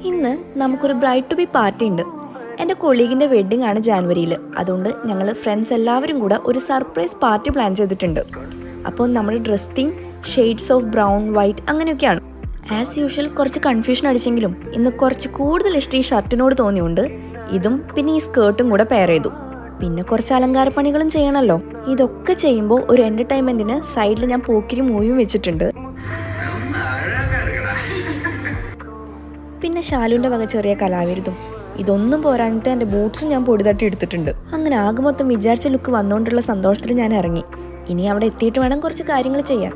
ഇന്ന് നമുക്കൊരു bride to B party ഉണ്ട്. എൻ്റെ കൊളീഗിൻ്റെ വെഡ്ഡിംഗ് ആണ് ജാനുവരിയിൽ. അതുകൊണ്ട് ഞങ്ങൾ ഫ്രണ്ട്സ് എല്ലാവരും കൂടെ ഒരു സർപ്രൈസ് പാർട്ടി പ്ലാൻ ചെയ്തിട്ടുണ്ട്. അപ്പോൾ നമ്മുടെ dress theme shades of brown, white അങ്ങനെയൊക്കെയാണ്. ആസ് യൂഷ്വൽ കുറച്ച് കൺഫ്യൂഷൻ അടിച്ചെങ്കിലും ഇന്ന് കുറച്ച് കൂടുതൽ ഇഷ്ടം ഈ ഷർട്ടിനോട് തോന്നിയുണ്ട് ഇതും പിന്നെ ഈ സ്കേർട്ടും കൂടെ പെയർ ചെയ്തു. പിന്നെ കുറച്ച് അലങ്കാരപ്പണികളും ചെയ്യണമല്ലോ. ഇതൊക്കെ ചെയ്യുമ്പോൾ ഒരു എൻ്റർടൈൻമെൻറ്റിന് സൈഡിൽ ഞാൻ പോക്കിരി മൂവിയും വെച്ചിട്ടുണ്ട്. പിന്നെ ശാലുവിൻ്റെ വക ചെറിയ കലാവിരുതും. ഇതൊന്നും പോരാഞ്ഞിട്ട് എൻ്റെ ബൂട്ട്സും ഞാൻ പൊടി തട്ടി എടുത്തിട്ടുണ്ട്. അങ്ങനെ ആകെ മൊത്തം വിചാരിച്ച ലുക്ക് വന്നുകൊണ്ടുള്ള സന്തോഷത്തിൽ ഞാൻ ഇറങ്ങി. ഇനി അവിടെ എത്തിയിട്ട് വേണം കുറച്ച് കാര്യങ്ങൾ ചെയ്യാൻ.